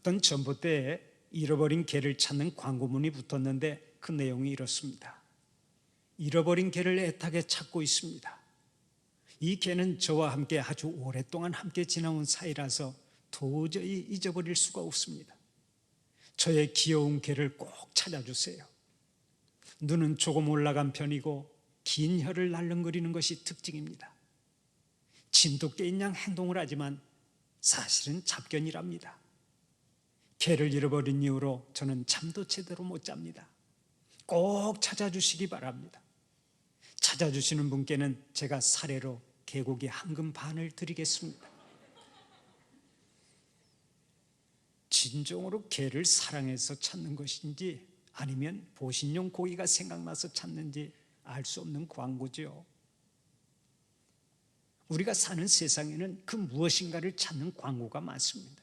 어떤 전봇대에 잃어버린 개를 찾는 광고문이 붙었는데 그 내용이 이렇습니다. 잃어버린 개를 애타게 찾고 있습니다. 이 개는 저와 함께 아주 오랫동안 함께 지나온 사이라서 도저히 잊어버릴 수가 없습니다. 저의 귀여운 개를 꼭 찾아주세요. 눈은 조금 올라간 편이고 긴 혀를 날름거리는 것이 특징입니다. 진돗개인 양 행동을 하지만 사실은 잡견이랍니다. 개를 잃어버린 이후로 저는 잠도 제대로 못 잡니다. 꼭 찾아주시기 바랍니다. 찾아주시는 분께는 제가 사례로 개고기 한 근 반을 드리겠습니다. 진정으로 개를 사랑해서 찾는 것인지 아니면 보신용 고기가 생각나서 찾는지 알 수 없는 광고죠. 우리가 사는 세상에는 그 무엇인가를 찾는 광고가 많습니다.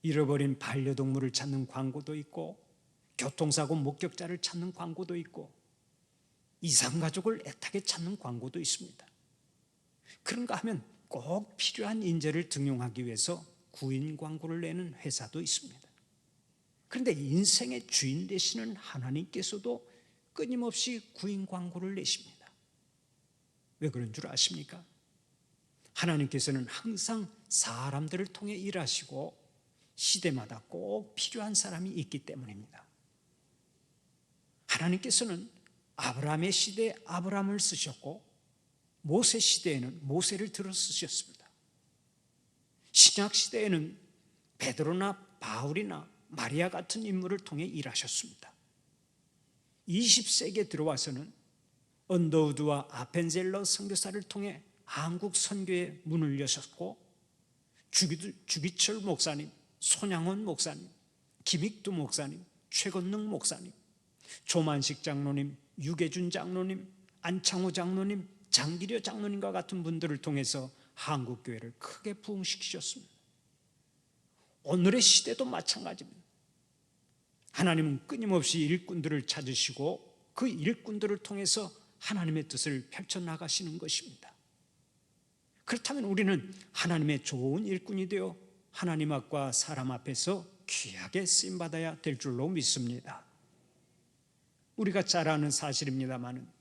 잃어버린 반려동물을 찾는 광고도 있고, 교통사고 목격자를 찾는 광고도 있고, 이산가족을 애타게 찾는 광고도 있습니다. 그런가 하면 꼭 필요한 인재를 등용하기 위해서 구인 광고를 내는 회사도 있습니다. 그런데 인생의 주인 되시는 하나님께서도 끊임없이 구인 광고를 내십니다. 왜 그런 줄 아십니까? 하나님께서는 항상 사람들을 통해 일하시고 시대마다 꼭 필요한 사람이 있기 때문입니다. 하나님께서는 아브라함의 시대에 아브라함을 쓰셨고 모세 시대에는 모세를 들어 쓰셨습니다. 신약 시대에는 베드로나 바울이나 마리아 같은 인물을 통해 일하셨습니다. 20세기에 들어와서는 언더우드와 아펜젤러 선교사를 통해 한국 선교의 문을 여셨고, 주기철 목사님, 손양원 목사님, 김익두 목사님, 최건능 목사님, 조만식 장로님, 유계준 장로님, 안창호 장로님, 장기려 장로님과 같은 분들을 통해서 한국교회를 크게 부흥시키셨습니다. 오늘의 시대도 마찬가지입니다. 하나님은 끊임없이 일꾼들을 찾으시고 그 일꾼들을 통해서 하나님의 뜻을 펼쳐나가시는 것입니다. 그렇다면 우리는 하나님의 좋은 일꾼이 되어 하나님 앞과 사람 앞에서 귀하게 쓰임받아야 될 줄로 믿습니다. 우리가 잘 아는 사실입니다만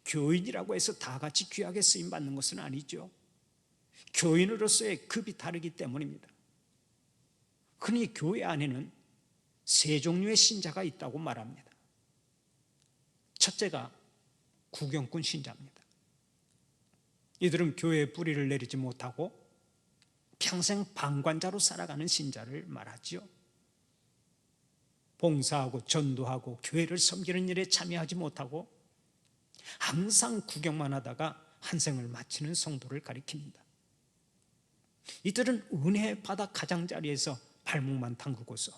교인이라고 해서 다 같이 귀하게 쓰임받는 것은 아니죠. 교인으로서의 급이 다르기 때문입니다. 흔히 교회 안에는 세 종류의 신자가 있다고 말합니다. 첫째가 구경꾼 신자입니다. 이들은 교회에 뿌리를 내리지 못하고 평생 방관자로 살아가는 신자를 말하지요. 봉사하고 전도하고 교회를 섬기는 일에 참여하지 못하고 항상 구경만 하다가 한 생을 마치는 성도를 가리킵니다. 이들은 은혜의 바다 가장자리에서 발목만 담그고서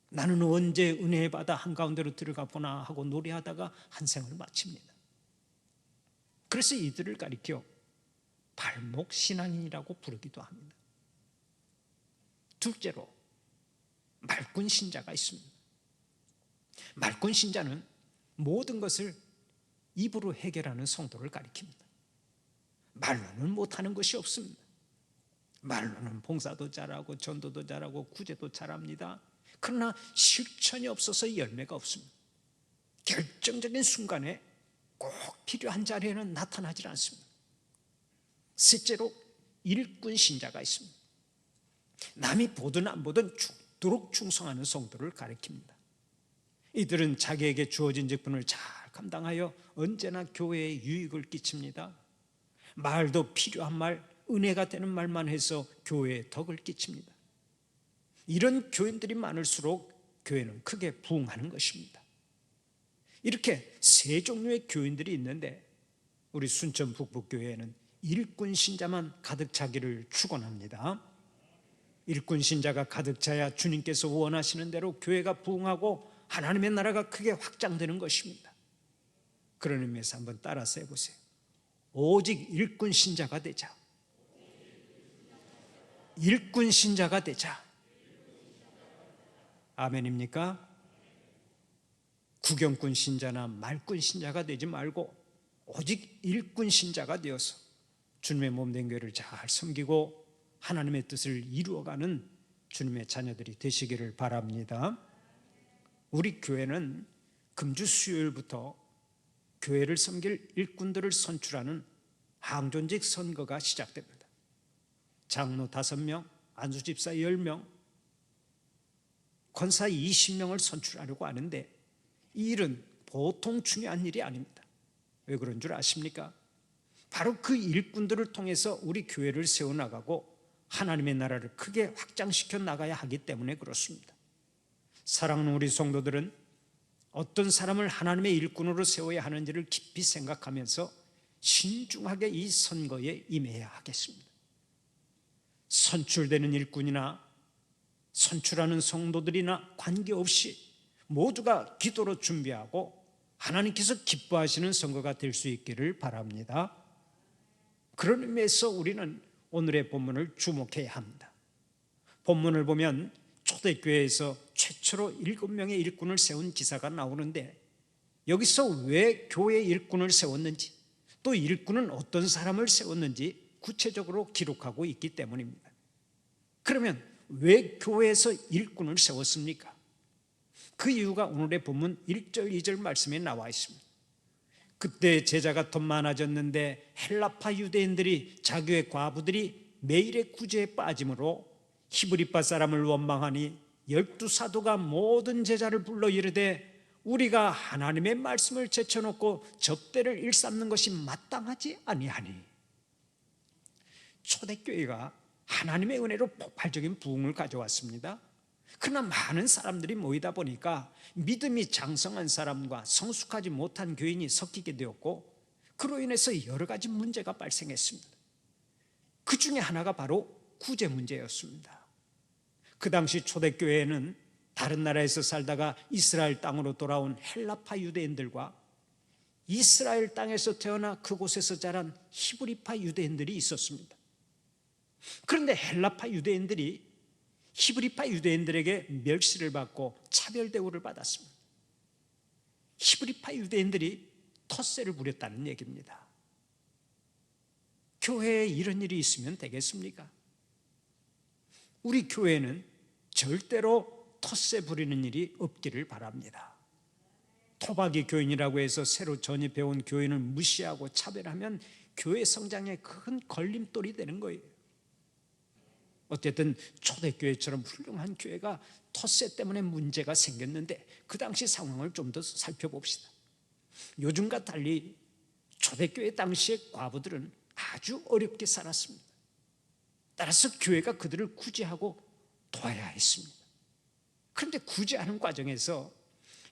나는 언제 은혜의 바다 한가운데로 들어가 보나 하고 노래하다가 한 생을 마칩니다. 그래서 이들을 가리켜 발목 신앙인이라고 부르기도 합니다. 둘째로 말꾼 신자가 있습니다. 말꾼 신자는 모든 것을 입으로 해결하는 성도를 가리킵니다. 말로는 못하는 것이 없습니다. 말로는 봉사도 잘하고 전도도 잘하고 구제도 잘합니다. 그러나 실천이 없어서 열매가 없습니다. 결정적인 순간에 꼭 필요한 자리에는 나타나질 않습니다. 셋째로 일꾼 신자가 있습니다. 남이 보든 안 보든 죽도록 충성하는 성도를 가리킵니다. 이들은 자기에게 주어진 직분을 잘 감당하여 언제나 교회에 유익을 끼칩니다. 말도 필요한 말, 은혜가 되는 말만 해서 교회에 덕을 끼칩니다. 이런 교인들이 많을수록 교회는 크게 부흥하는 것입니다. 이렇게 세 종류의 교인들이 있는데 우리 순천 북북교회에는 일꾼 신자만 가득 차기를 축원합니다. 일꾼 신자가 가득 차야 주님께서 원하시는 대로 교회가 부흥하고 하나님의 나라가 크게 확장되는 것입니다. 그런 의미에서 한번 따라서 해보세요. 오직 일꾼 신자가 되자. 일꾼 신자가 되자. 아멘입니까? 구경꾼 신자나 말꾼 신자가 되지 말고 오직 일꾼 신자가 되어서 주님의 몸된 교회를 잘 섬기고 하나님의 뜻을 이루어가는 주님의 자녀들이 되시기를 바랍니다. 우리 교회는 금주 수요일부터 교회를 섬길 일꾼들을 선출하는 항존직 선거가 시작됩니다. 장로 5명, 안수집사 10명, 권사 20명을 선출하려고 하는데 이 일은 보통 중요한 일이 아닙니다. 왜 그런 줄 아십니까? 바로 그 일꾼들을 통해서 우리 교회를 세워나가고 하나님의 나라를 크게 확장시켜 나가야 하기 때문에 그렇습니다. 사랑하는 우리 성도들은 어떤 사람을 하나님의 일꾼으로 세워야 하는지를 깊이 생각하면서 신중하게 이 선거에 임해야 하겠습니다. 선출되는 일꾼이나 선출하는 성도들이나 관계없이 모두가 기도로 준비하고 하나님께서 기뻐하시는 선거가 될 수 있기를 바랍니다. 그런 의미에서 우리는 오늘의 본문을 주목해야 합니다. 본문을 보면 초대교회에서 최초로 7명의 일꾼을 세운 기사가 나오는데 여기서 왜 교회 일꾼을 세웠는지 또 일꾼은 어떤 사람을 세웠는지 구체적으로 기록하고 있기 때문입니다. 그러면 왜 교회에서 일꾼을 세웠습니까? 그 이유가 오늘의 본문 1절 2절 말씀에 나와 있습니다. 그때 제자가 더 많아졌는데 헬라파 유대인들이 자기의 과부들이 매일의 구제에 빠짐으로 히브리파 사람을 원망하니 12사도가 모든 제자를 불러 이르되 우리가 하나님의 말씀을 제쳐놓고 접대를 일삼는 것이 마땅하지 아니하니. 초대교회가 하나님의 은혜로 폭발적인 부흥을 가져왔습니다. 그러나 많은 사람들이 모이다 보니까 믿음이 장성한 사람과 성숙하지 못한 교인이 섞이게 되었고 그로 인해서 여러 가지 문제가 발생했습니다. 그 중에 하나가 바로 구제 문제였습니다. 그 당시 초대교회에는 다른 나라에서 살다가 이스라엘 땅으로 돌아온 헬라파 유대인들과 이스라엘 땅에서 태어나 그곳에서 자란 히브리파 유대인들이 있었습니다. 그런데 헬라파 유대인들이 히브리파 유대인들에게 멸시를 받고 차별 대우를 받았습니다. 히브리파 유대인들이 텃세를 부렸다는 얘기입니다. 교회에 이런 일이 있으면 되겠습니까? 우리 교회는 절대로 텃세 부리는 일이 없기를 바랍니다. 토박이 교인이라고 해서 새로 전입해온 교인을 무시하고 차별하면 교회 성장에 큰 걸림돌이 되는 거예요. 어쨌든 초대교회처럼 훌륭한 교회가 텃세 때문에 문제가 생겼는데 그 당시 상황을 좀 더 살펴봅시다. 요즘과 달리 초대교회 당시의 과부들은 아주 어렵게 살았습니다. 따라서 교회가 그들을 구제하고 도와야 했습니다. 그런데 구제하는 과정에서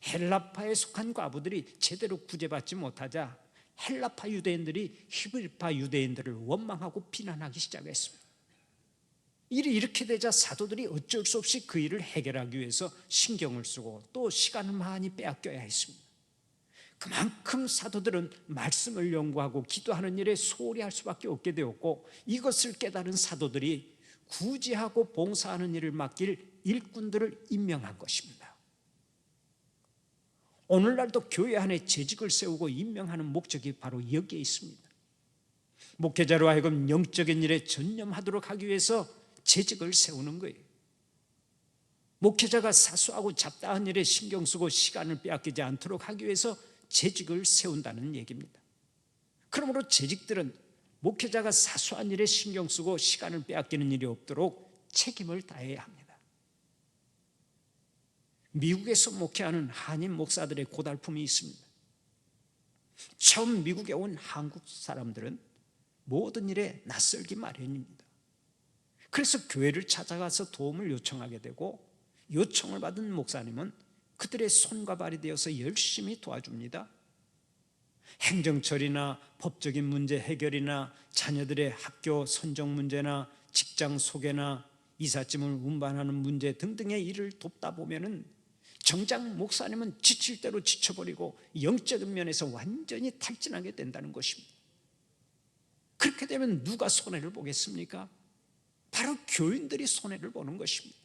헬라파에 속한 과부들이 제대로 구제받지 못하자 헬라파 유대인들이 히브리파 유대인들을 원망하고 비난하기 시작했습니다. 일이 이렇게 되자 사도들이 어쩔 수 없이 그 일을 해결하기 위해서 신경을 쓰고 또 시간을 많이 빼앗겨야 했습니다. 그만큼 사도들은 말씀을 연구하고 기도하는 일에 소홀히 할 수밖에 없게 되었고 이것을 깨달은 사도들이 구제하고 봉사하는 일을 맡길 일꾼들을 임명한 것입니다. 오늘날도 교회 안에 재직을 세우고 임명하는 목적이 바로 여기에 있습니다. 목회자로 하여금 영적인 일에 전념하도록 하기 위해서 재직을 세우는 거예요. 목회자가 사소하고 잡다한 일에 신경 쓰고 시간을 빼앗기지 않도록 하기 위해서 재직을 세운다는 얘기입니다. 그러므로 재직들은 목회자가 사소한 일에 신경 쓰고 시간을 빼앗기는 일이 없도록 책임을 다해야 합니다. 미국에서 목회하는 한인 목사들의 고달픔이 있습니다. 처음 미국에 온 한국 사람들은 모든 일에 낯설기 마련입니다. 그래서 교회를 찾아가서 도움을 요청하게 되고 요청을 받은 목사님은 그들의 손과 발이 되어서 열심히 도와줍니다. 행정처리나 법적인 문제 해결이나 자녀들의 학교 선정 문제나 직장 소개나 이삿짐을 운반하는 문제 등등의 일을 돕다 보면은 정작 목사님은 지칠 대로 지쳐버리고 영적인 면에서 완전히 탈진하게 된다는 것입니다. 그렇게 되면 누가 손해를 보겠습니까? 바로 교인들이 손해를 보는 것입니다.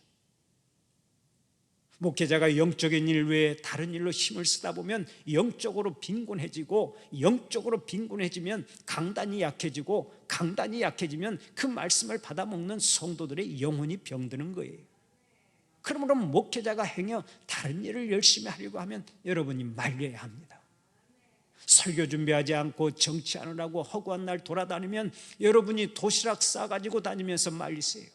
목회자가 영적인 일 외에 다른 일로 힘을 쓰다 보면 영적으로 빈곤해지고 영적으로 빈곤해지면 강단이 약해지고 강단이 약해지면 그 말씀을 받아먹는 성도들의 영혼이 병드는 거예요. 그러므로 목회자가 행여 다른 일을 열심히 하려고 하면 여러분이 말려야 합니다. 설교 준비하지 않고 정치하느라고 허구한 날 돌아다니면 여러분이 도시락 싸가지고 다니면서 말리세요.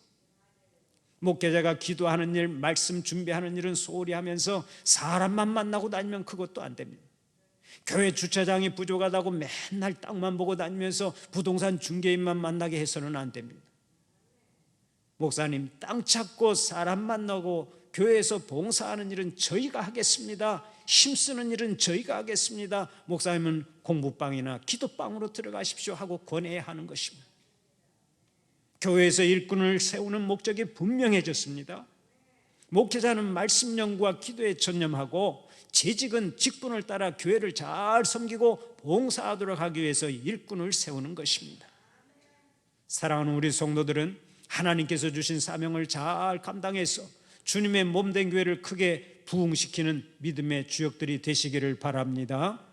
목회자가 기도하는 일, 말씀 준비하는 일은 소홀히 하면서 사람만 만나고 다니면 그것도 안 됩니다. 교회 주차장이 부족하다고 맨날 땅만 보고 다니면서 부동산 중개인만 만나게 해서는 안 됩니다. 목사님, 땅 찾고 사람 만나고 교회에서 봉사하는 일은 저희가 하겠습니다. 힘쓰는 일은 저희가 하겠습니다. 목사님은 공부방이나 기도방으로 들어가십시오 하고 권해야 하는 것입니다. 교회에서 일꾼을 세우는 목적이 분명해졌습니다. 목회자는 말씀 연구와 기도에 전념하고 재직은 직분을 따라 교회를 잘 섬기고 봉사하도록 하기 위해서 일꾼을 세우는 것입니다. 사랑하는 우리 성도들은 하나님께서 주신 사명을 잘 감당해서 주님의 몸된 교회를 크게 부흥시키는 믿음의 주역들이 되시기를 바랍니다.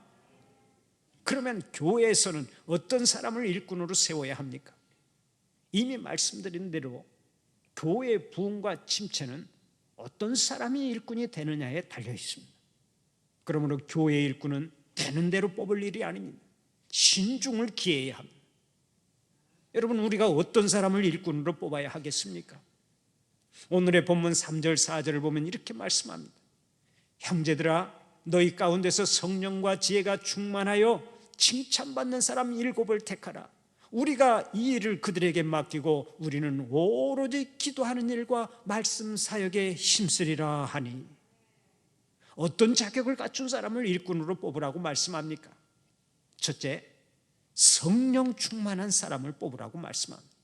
그러면 교회에서는 어떤 사람을 일꾼으로 세워야 합니까? 이미 말씀드린 대로 교회의 부흥과 침체는 어떤 사람이 일꾼이 되느냐에 달려 있습니다. 그러므로 교회의 일꾼은 되는 대로 뽑을 일이 아닙니다. 신중을 기해야 합니다. 여러분, 우리가 어떤 사람을 일꾼으로 뽑아야 하겠습니까? 오늘의 본문 3절 4절을 보면 이렇게 말씀합니다. 형제들아, 너희 가운데서 성령과 지혜가 충만하여 칭찬받는 사람 7을 택하라. 우리가 이 일을 그들에게 맡기고 우리는 오로지 기도하는 일과 말씀 사역에 힘쓰리라 하니. 어떤 자격을 갖춘 사람을 일꾼으로 뽑으라고 말씀합니까? 첫째, 성령 충만한 사람을 뽑으라고 말씀합니다.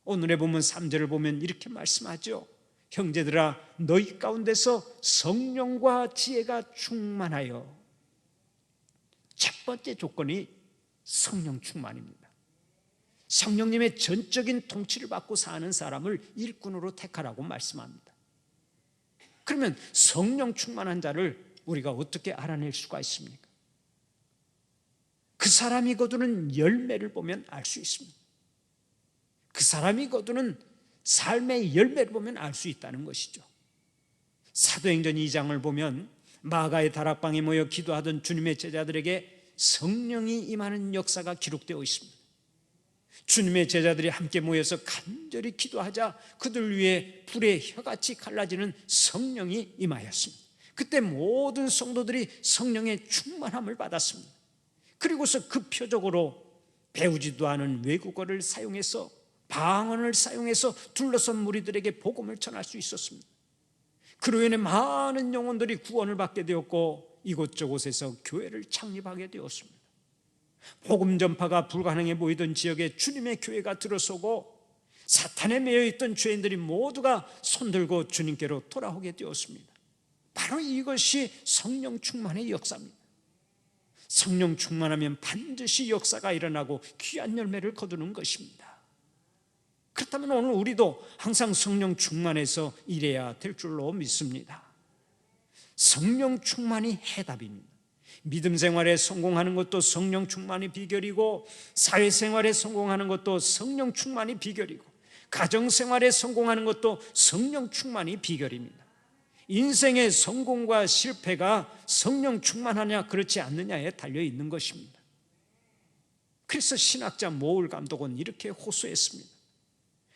오늘의 본문 3절을 보면 이렇게 말씀하죠. 형제들아, 너희 가운데서 성령과 지혜가 충만하여. 첫 번째 조건이 성령 충만입니다. 성령님의 전적인 통치를 받고 사는 사람을 일꾼으로 택하라고 말씀합니다. 그러면 성령 충만한 자를 우리가 어떻게 알아낼 수가 있습니까? 그 사람이 거두는 열매를 보면 알 수 있습니다. 그 사람이 거두는 삶의 열매를 보면 알 수 있다는 것이죠. 사도행전 2장을 보면 마가의 다락방에 모여 기도하던 주님의 제자들에게 성령이 임하는 역사가 기록되어 있습니다. 주님의 제자들이 함께 모여서 간절히 기도하자 그들 위에 불의 혀같이 갈라지는 성령이 임하였습니다. 그때 모든 성도들이 성령의 충만함을 받았습니다. 그리고서 그 표적으로 배우지도 않은 외국어를 사용해서 방언을 사용해서 둘러선 무리들에게 복음을 전할 수 있었습니다. 그로 인해 많은 영혼들이 구원을 받게 되었고 이곳저곳에서 교회를 창립하게 되었습니다. 복음 전파가 불가능해 보이던 지역에 주님의 교회가 들어서고 사탄에 매여있던 죄인들이 모두가 손들고 주님께로 돌아오게 되었습니다. 바로 이것이 성령 충만의 역사입니다. 성령 충만하면 반드시 역사가 일어나고 귀한 열매를 거두는 것입니다. 그렇다면 오늘 우리도 항상 성령 충만해서 일해야 될 줄로 믿습니다. 성령 충만이 해답입니다. 믿음 생활에 성공하는 것도 성령 충만이 비결이고, 사회생활에 성공하는 것도 성령 충만이 비결이고, 가정생활에 성공하는 것도 성령 충만이 비결입니다. 인생의 성공과 실패가 성령 충만하냐 그렇지 않느냐에 달려 있는 것입니다. 그래서 신학자 모울 감독은 이렇게 호소했습니다.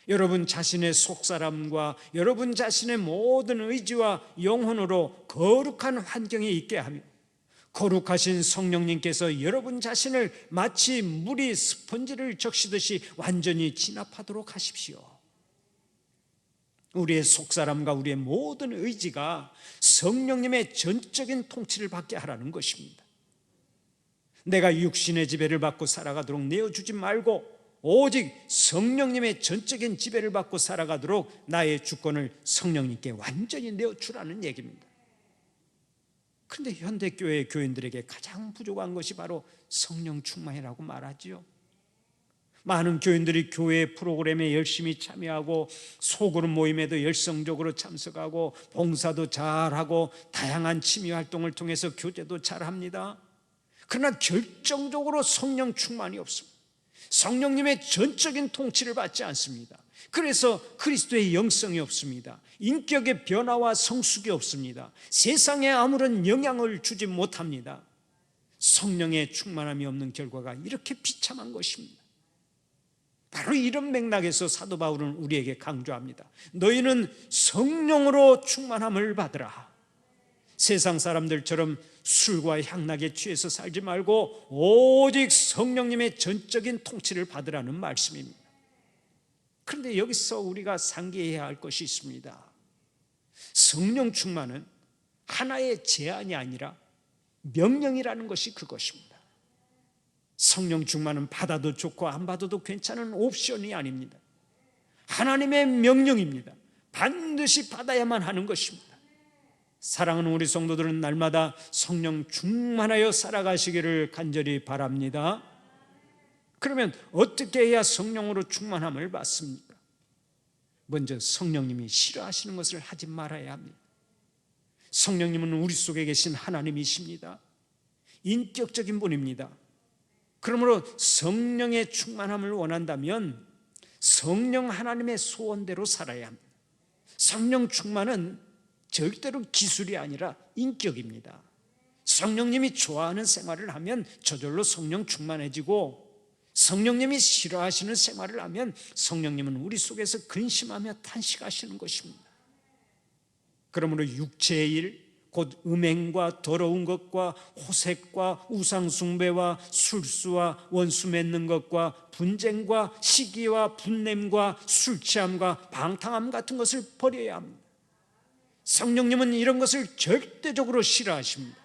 여러분 자신의 속사람과 여러분 자신의 모든 의지와 영혼으로 거룩한 환경에 있게 하며 거룩하신 성령님께서 여러분 자신을 마치 물이 스펀지를 적시듯이 완전히 진압하도록 하십시오. 우리의 속사람과 우리의 모든 의지가 성령님의 전적인 통치를 받게 하라는 것입니다. 내가 육신의 지배를 받고 살아가도록 내어주지 말고 오직 성령님의 전적인 지배를 받고 살아가도록 나의 주권을 성령님께 완전히 내어주라는 얘기입니다. 그런데 현대교회 교인들에게 가장 부족한 것이 바로 성령 충만이라고 말하지요. 많은 교인들이 교회 프로그램에 열심히 참여하고 소그룹 모임에도 열성적으로 참석하고 봉사도 잘하고 다양한 취미 활동을 통해서 교제도 잘합니다. 그러나 결정적으로 성령 충만이 없습니다. 성령님의 전적인 통치를 받지 않습니다. 그래서 그리스도의 영성이 없습니다. 인격의 변화와 성숙이 없습니다. 세상에 아무런 영향을 주지 못합니다. 성령의 충만함이 없는 결과가 이렇게 비참한 것입니다. 바로 이런 맥락에서 사도 바울은 우리에게 강조합니다. 너희는 성령으로 충만함을 받으라. 세상 사람들처럼 술과 향락에 취해서 살지 말고 오직 성령님의 전적인 통치를 받으라는 말씀입니다. 그런데 여기서 우리가 상기해야 할 것이 있습니다. 성령 충만은 하나의 제한이 아니라 명령이라는 것이 그것입니다. 성령 충만은 받아도 좋고 안 받아도 괜찮은 옵션이 아닙니다. 하나님의 명령입니다. 반드시 받아야만 하는 것입니다. 사랑하는 우리 성도들은 날마다 성령 충만하여 살아가시기를 간절히 바랍니다. 그러면 어떻게 해야 성령으로 충만함을 받습니까? 먼저 성령님이 싫어하시는 것을 하지 말아야 합니다. 성령님은 우리 속에 계신 하나님이십니다. 인격적인 분입니다. 그러므로 성령의 충만함을 원한다면 성령 하나님의 소원대로 살아야 합니다. 성령 충만은 절대로 기술이 아니라 인격입니다. 성령님이 좋아하는 생활을 하면 저절로 성령 충만해지고, 성령님이 싫어하시는 생활을 하면 성령님은 우리 속에서 근심하며 탄식하시는 것입니다. 그러므로 육체의 일, 곧 음행과 더러운 것과 호색과 우상숭배와 술수와 원수 맺는 것과 분쟁과 시기와 분냄과 술취함과 방탕함 같은 것을 버려야 합니다. 성령님은 이런 것을 절대적으로 싫어하십니다.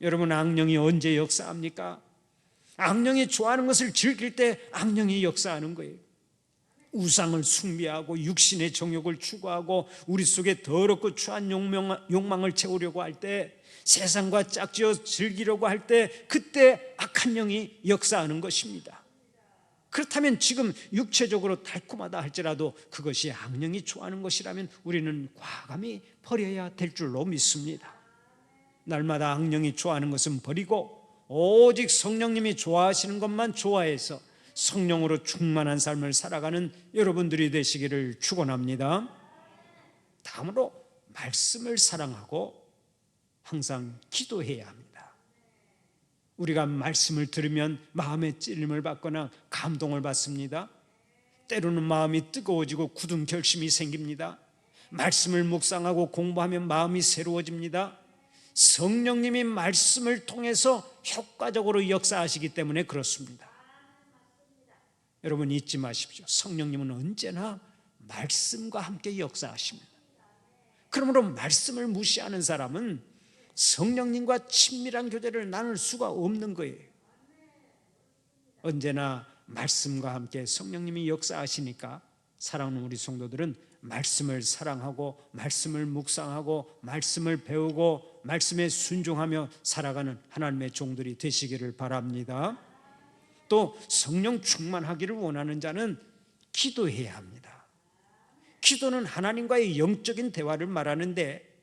여러분, 악령이 언제 역사합니까? 악령이 좋아하는 것을 즐길 때 악령이 역사하는 거예요. 우상을 숭배하고 육신의 정욕을 추구하고 우리 속에 더럽고 추한 욕망을 채우려고 할 때, 세상과 짝지어 즐기려고 할 때, 그때 악한 영이 역사하는 것입니다. 그렇다면 지금 육체적으로 달콤하다 할지라도 그것이 악령이 좋아하는 것이라면 우리는 과감히 버려야 될 줄로 믿습니다. 날마다 악령이 좋아하는 것은 버리고 오직 성령님이 좋아하시는 것만 좋아해서 성령으로 충만한 삶을 살아가는 여러분들이 되시기를 축원합니다. 다음으로 말씀을 사랑하고 항상 기도해야 합니다. 우리가 말씀을 들으면 마음의 찔림을 받거나 감동을 받습니다. 때로는 마음이 뜨거워지고 굳은 결심이 생깁니다. 말씀을 묵상하고 공부하면 마음이 새로워집니다. 성령님이 말씀을 통해서 효과적으로 역사하시기 때문에 그렇습니다. 여러분, 잊지 마십시오. 성령님은 언제나 말씀과 함께 역사하십니다. 그러므로 말씀을 무시하는 사람은 성령님과 친밀한 교제를 나눌 수가 없는 거예요. 언제나 말씀과 함께 성령님이 역사하시니까 사랑하는 우리 성도들은 말씀을 사랑하고 말씀을 묵상하고 말씀을 배우고 말씀에 순종하며 살아가는 하나님의 종들이 되시기를 바랍니다. 또 성령 충만하기를 원하는 자는 기도해야 합니다. 기도는 하나님과의 영적인 대화를 말하는데,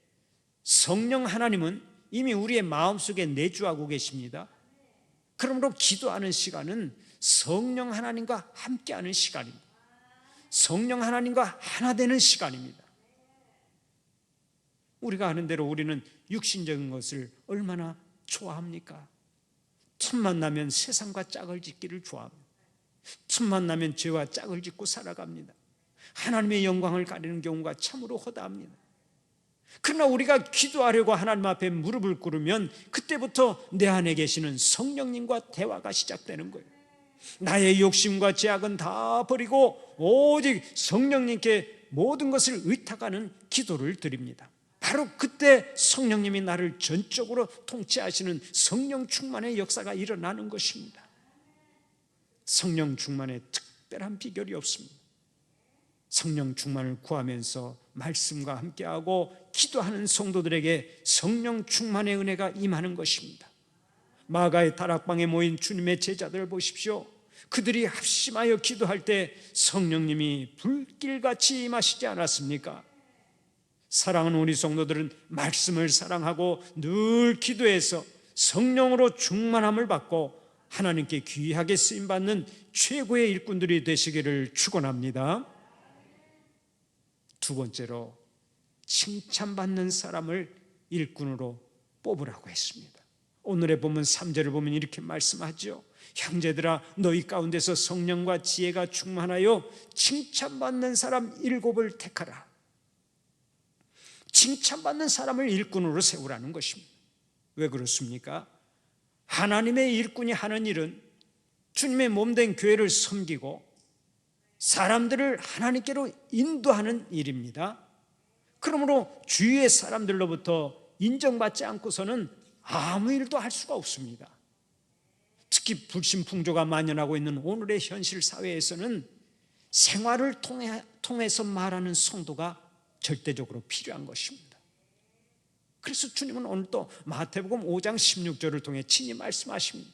성령 하나님은 이미 우리의 마음속에 내주하고 계십니다. 그러므로 기도하는 시간은 성령 하나님과 함께하는 시간입니다. 성령 하나님과 하나 되는 시간입니다. 우리가 아는 대로 우리는 육신적인 것을 얼마나 좋아합니까? 틈만 나면 세상과 짝을 짓기를 좋아합니다. 틈만 나면 죄와 짝을 짓고 살아갑니다. 하나님의 영광을 가리는 경우가 참으로 허다합니다. 그러나 우리가 기도하려고 하나님 앞에 무릎을 꿇으면 그때부터 내 안에 계시는 성령님과 대화가 시작되는 거예요. 나의 욕심과 죄악은 다 버리고 오직 성령님께 모든 것을 의탁하는 기도를 드립니다. 바로 그때 성령님이 나를 전적으로 통치하시는 성령 충만의 역사가 일어나는 것입니다. 성령 충만의 특별한 비결이 없습니다. 성령 충만을 구하면서 말씀과 함께하고 기도하는 성도들에게 성령 충만의 은혜가 임하는 것입니다. 마가의 다락방에 모인 주님의 제자들을 보십시오. 그들이 합심하여 기도할 때 성령님이 불길같이 임하시지 않았습니까? 사랑하는 우리 성도들은 말씀을 사랑하고 늘 기도해서 성령으로 충만함을 받고 하나님께 귀하게 쓰임받는 최고의 일꾼들이 되시기를 축원합니다. 두 번째로 칭찬받는 사람을 일꾼으로 뽑으라고 했습니다. 오늘의 본문 3절을 보면 이렇게 말씀하죠. 형제들아, 너희 가운데서 성령과 지혜가 충만하여 칭찬받는 사람 7을 택하라. 칭찬받는 사람을 일꾼으로 세우라는 것입니다. 왜 그렇습니까? 하나님의 일꾼이 하는 일은 주님의 몸된 교회를 섬기고 사람들을 하나님께로 인도하는 일입니다. 그러므로 주위의 사람들로부터 인정받지 않고서는 아무 일도 할 수가 없습니다. 특히 불신풍조가 만연하고 있는 오늘의 현실 사회에서는 생활을 통해서 말하는 성도가 절대적으로 필요한 것입니다. 그래서 주님은 오늘 또 마태복음 5장 16절을 통해 친히 말씀하십니다.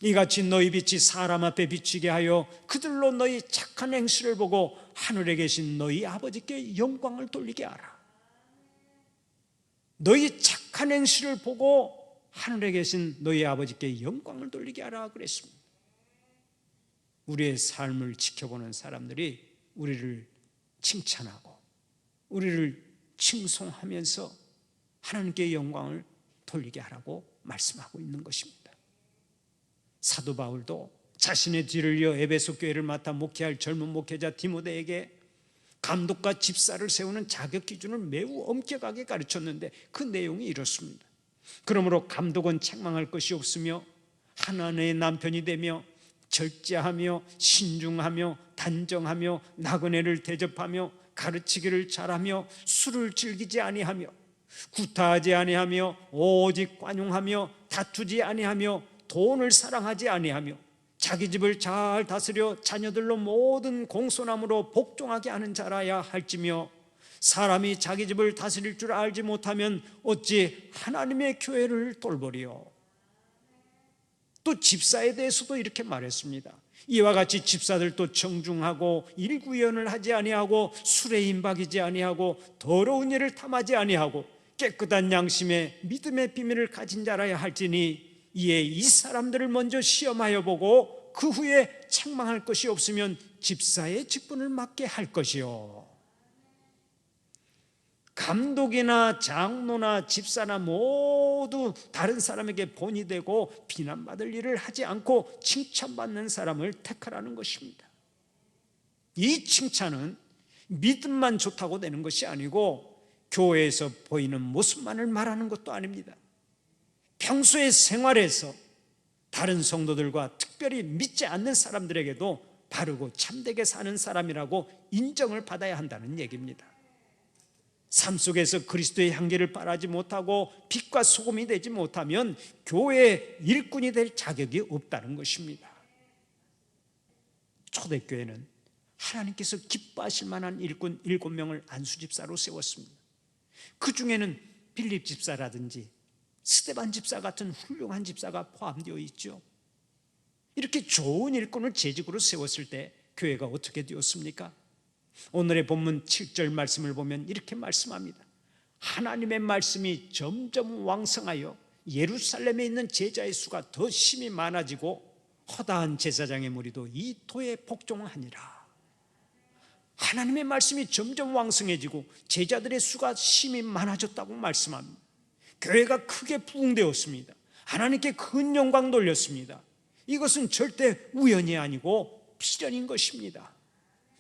이같이 너희 빛이 사람 앞에 비치게 하여 그들로 너희 착한 행실을 보고 하늘에 계신 너희 아버지께 영광을 돌리게 하라. 너희 착한 행실을 보고 하늘에 계신 너희 아버지께 영광을 돌리게 하라 그랬습니다. 우리의 삶을 지켜보는 사람들이 우리를 칭찬하고 우리를 칭송하면서 하나님께 영광을 돌리게 하라고 말씀하고 있는 것입니다. 사도 바울도 자신의 뒤를 이어 에베소 교회를 맡아 목회할 젊은 목회자 디모데에게 감독과 집사를 세우는 자격 기준을 매우 엄격하게 가르쳤는데 그 내용이 이렇습니다. 그러므로 감독은 책망할 것이 없으며 하나님의 남편이 되며 절제하며 신중하며 단정하며 나그네를 대접하며 가르치기를 잘하며 술을 즐기지 아니하며 구타하지 아니하며 오직 관용하며 다투지 아니하며 돈을 사랑하지 아니하며 자기 집을 잘 다스려 자녀들로 모든 공손함으로 복종하게 하는 자라야 할지며 사람이 자기 집을 다스릴 줄 알지 못하면 어찌 하나님의 교회를 돌보리요. 또 집사에 대해서도 이렇게 말했습니다. 이와 같이 집사들도 정중하고 일구연을 하지 아니하고 술에 임박이지 아니하고 더러운 일을 탐하지 아니하고 깨끗한 양심에 믿음의 비밀을 가진 자라야 할지니 이에 이 사람들을 먼저 시험하여 보고 그 후에 책망할 것이 없으면 집사의 직분을 맡게 할 것이요. 감독이나 장로나 집사나 모두 다른 사람에게 본이 되고 비난받을 일을 하지 않고 칭찬받는 사람을 택하라는 것입니다. 이 칭찬은 믿음만 좋다고 되는 것이 아니고 교회에서 보이는 모습만을 말하는 것도 아닙니다. 평소의 생활에서 다른 성도들과 특별히 믿지 않는 사람들에게도 바르고 참되게 사는 사람이라고 인정을 받아야 한다는 얘기입니다. 삶 속에서 그리스도의 향기를 발하지 못하고 빛과 소금이 되지 못하면 교회의 일꾼이 될 자격이 없다는 것입니다. 초대교회는 하나님께서 기뻐하실 만한 일꾼 7명을 안수집사로 세웠습니다. 그 중에는 빌립 집사라든지 스데반 집사 같은 훌륭한 집사가 포함되어 있죠. 이렇게 좋은 일꾼을 재직으로 세웠을 때 교회가 어떻게 되었습니까? 오늘의 본문 7절 말씀을 보면 이렇게 말씀합니다. 하나님의 말씀이 점점 왕성하여 예루살렘에 있는 제자의 수가 더 심히 많아지고 허다한 제사장의 무리도 이 토에 복종하니라. 하나님의 말씀이 점점 왕성해지고 제자들의 수가 심히 많아졌다고 말씀합니다. 교회가 크게 부흥되었습니다. 하나님께 큰 영광 돌렸습니다. 이것은 절대 우연이 아니고 필연인 것입니다.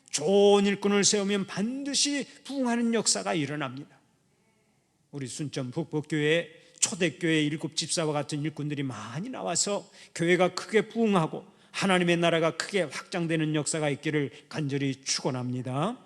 좋은 일꾼을 세우면 반드시 부흥하는 역사가 일어납니다. 우리 순천 북북교회 초대교회 7집사와 같은 일꾼들이 많이 나와서 교회가 크게 부흥하고 하나님의 나라가 크게 확장되는 역사가 있기를 간절히 축원합니다.